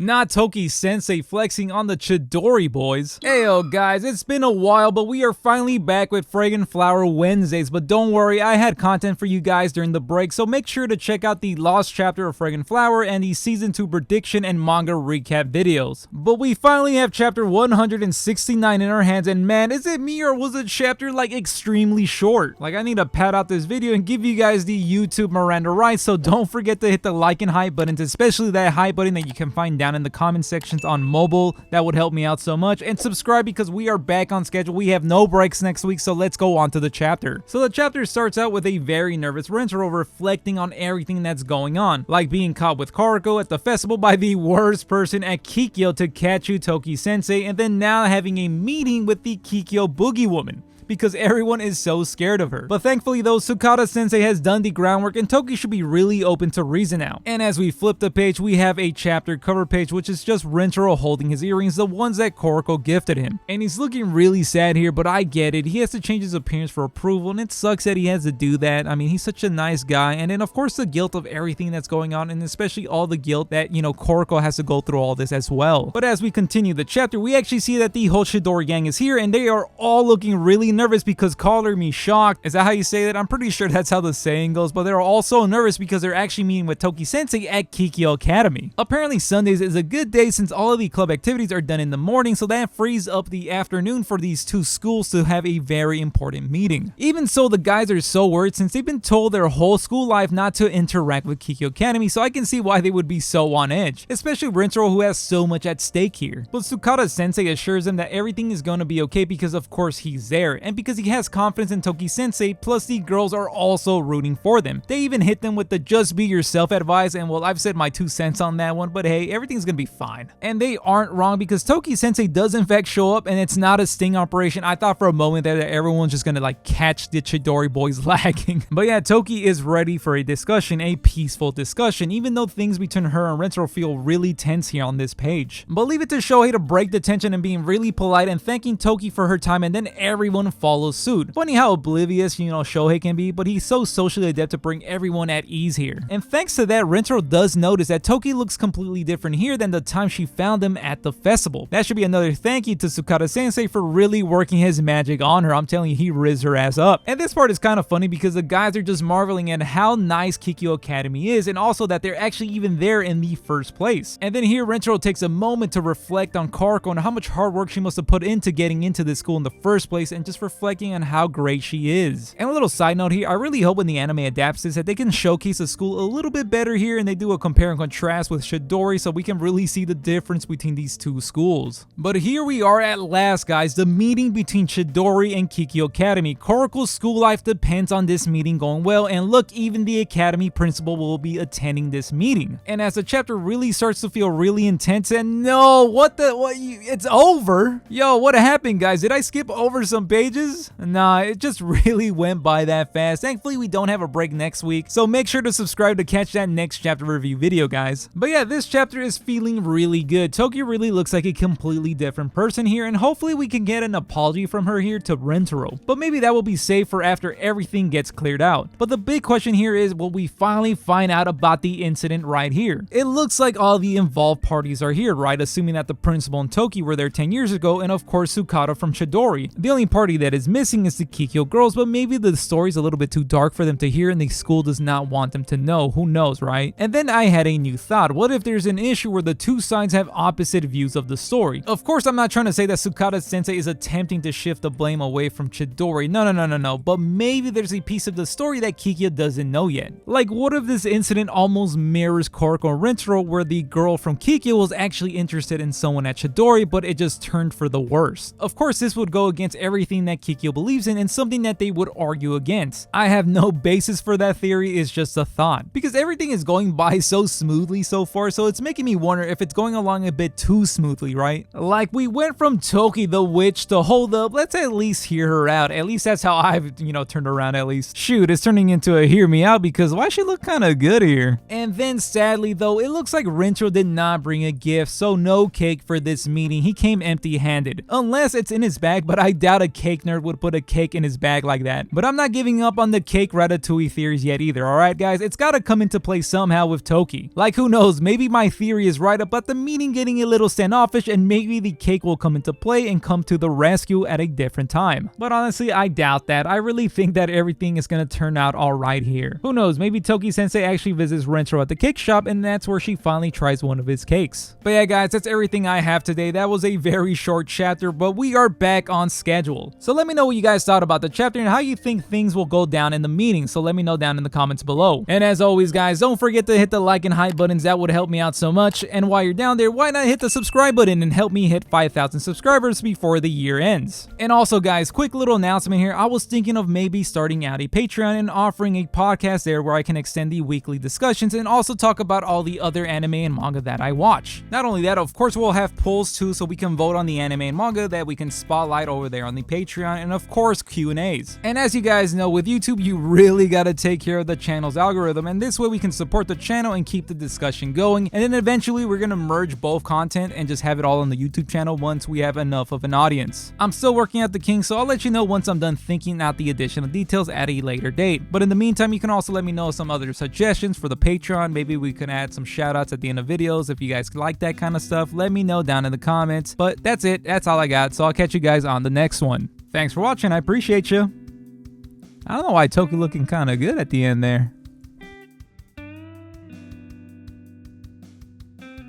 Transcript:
Not Toki sensei flexing on the Chidori boys. Heyo guys, it's been a while, but we are finally back with Fragrant Flower Wednesdays. But don't worry, I had content for you guys during the break, so make sure to check out the Lost chapter of Fragrant Flower and the Season 2 prediction and manga recap videos. But we finally have chapter 169 in our hands, and man, is it me or was the chapter like extremely short? Like, I need to pad out this video and give you guys the YouTube Miranda rights, so don't forget to hit the like and hype buttons, especially that hype button that you can find down in the comment sections on mobile. That would help me out so much. And subscribe because we are back on schedule. We have no breaks next week, so let's go on to the chapter. So the chapter starts out with a very nervous Rintaro reflecting on everything that's going on, like being caught with Kaoruko at the festival by the worst person at Kikyo to catch you, Toki sensei, and then now having a meeting with the Kikyo boogie woman, because everyone is so scared of her. But thankfully though, Sukata sensei has done the groundwork and Toki should be really open to reason now. And as we flip the page, we have a chapter cover page which is just Rintaro holding his earrings, the ones that Kaoruko gifted him. And he's looking really sad here, but I get it. He has to change his appearance for approval and it sucks that he has to do that. I mean, he's such a nice guy. And then of course the guilt of everything that's going on, and especially all the guilt that, you know, Kaoruko has to go through all this as well. But as we continue the chapter, we actually see that the whole Chidori gang is here and they are all looking really nervous because color me shocked. Is that how you say that? I'm pretty sure that's how the saying goes, but they're also nervous because they're actually meeting with Toki sensei at Kikyo Academy. Apparently Sundays is a good day since all of the club activities are done in the morning, so that frees up the afternoon for these two schools to have a very important meeting. Even so, the guys are so worried since they've been told their whole school life not to interact with Kikyo Academy, so I can see why they would be so on edge, especially Rintaro who has so much at stake here. But Sukata sensei assures them that everything is going to be okay because of course he's there, and because he has confidence in Toki sensei, plus the girls are also rooting for them. They even hit them with the just be yourself advice, and well, I've said my 2 cents on that one, but hey, everything's gonna be fine. And they aren't wrong because Toki sensei does in fact show up, and it's not a sting operation. I thought for a moment that everyone's just gonna like catch the Chidori boys lagging. But yeah, Toki is ready for a discussion, a peaceful discussion, even though things between her and Rintaro feel really tense here on this page. But leave it to Shohei to break the tension and being really polite and thanking Toki for her time, and then everyone follows suit. Funny how oblivious, you know, Shohei can be, but he's so socially adept to bring everyone at ease here. And thanks to that, Rintaro does notice that Toki looks completely different here than the time she found him at the festival. That should be another thank you to Sukata sensei for really working his magic on her. I'm telling you, he rizzed her ass up. And this part is kind of funny because the guys are just marveling at how nice Kikyo Academy is, and also that they're actually even there in the first place. And then here Rintaro takes a moment to reflect on Kaoruko and how much hard work she must have put into getting into this school in the first place, and just reflecting on how great she is. And a little side note here, I really hope when the anime adapts this that they can showcase the school a little bit better here and they do a compare and contrast with Chidori so we can really see the difference between these two schools. But here we are at last, guys, the meeting between Chidori and Kikyo Academy. Kaoruko's school life depends on this meeting going well, and look, even the academy principal will be attending this meeting. And as the chapter really starts to feel really intense, and no, it's over? Yo, what happened, guys? Did I skip over some pages? Nah, it just really went by that fast. Thankfully, we don't have a break next week, so make sure to subscribe to catch that next chapter review video, guys. But yeah, this chapter is feeling really good. Toki really looks like a completely different person here, and hopefully we can get an apology from her here to Rintaro. But maybe that will be saved for after everything gets cleared out. But the big question here is, will we finally find out about the incident right here? It looks like all the involved parties are here, right? Assuming that the principal and Toki were there 10 years ago, and of course Sukata from Chidori. The only party that is missing is the Kikyo girls, but maybe the story's a little bit too dark for them to hear and the school does not want them to know. Who knows, right? And then I had a new thought. What if there's an issue where the two sides have opposite views of the story? Of course, I'm not trying to say that Sukata sensei is attempting to shift the blame away from Chidori. No. But maybe there's a piece of the story that Kikyo doesn't know yet. Like, what if this incident almost mirrors Kaoruko and Rintaro, where the girl from Kikyo was actually interested in someone at Chidori, but it just turned for the worse? Of course, this would go against everything that Kikyo believes in and something that they would argue against. I have no basis for that theory, it's just a thought. Because everything is going by so smoothly so far, so it's making me wonder if it's going along a bit too smoothly, right? Like, we went from Toki the witch to hold up, let's at least hear her out. At least that's how I've, you know, turned around at least. Shoot, it's turning into a hear me out because why she look kind of good here? And then sadly though, it looks like Rintaro did not bring a gift, so no cake for this meeting. He came empty-handed. Unless it's in his bag, but I doubt a cake cake nerd would put a cake in his bag like that. But I'm not giving up on the cake ratatouille theories yet either, alright guys? It's gotta come into play somehow with Toki. Like who knows, maybe my theory is right about the meeting getting a little standoffish and maybe the cake will come into play and come to the rescue at a different time. But honestly, I doubt that. I really think that everything is gonna turn out alright here. Who knows, maybe Toki sensei actually visits Rintaro at the cake shop and that's where she finally tries one of his cakes. But yeah guys, that's everything I have today. That was a very short chapter, but we are back on schedule. So let me know what you guys thought about the chapter and how you think things will go down in the meeting. So let me know down in the comments below. And as always guys, don't forget to hit the like and hype buttons. That would help me out so much. And while you're down there, why not hit the subscribe button and help me hit 5,000 subscribers before the year ends. And also guys, quick little announcement here. I was thinking of maybe starting out a Patreon and offering a podcast there where I can extend the weekly discussions and also talk about all the other anime and manga that I watch. Not only that, of course we'll have polls too, so we can vote on the anime and manga that we can spotlight over there on the Patreon, and of course Q&As. And as you guys know, with YouTube you really gotta take care of the channel's algorithm, and this way we can support the channel and keep the discussion going, and then eventually we're gonna merge both content and just have it all on the YouTube channel once we have enough of an audience. I'm still working out the kinks, so I'll let you know once I'm done thinking out the additional details at a later date. But in the meantime, you can also let me know some other suggestions for the Patreon. Maybe we can add some shoutouts at the end of videos. If you guys like that kind of stuff, let me know down in the comments. But that's it. That's all I got. So I'll catch you guys on the next one. Thanks for watching. I appreciate you. I don't know why Toki looking kind of good at the end there.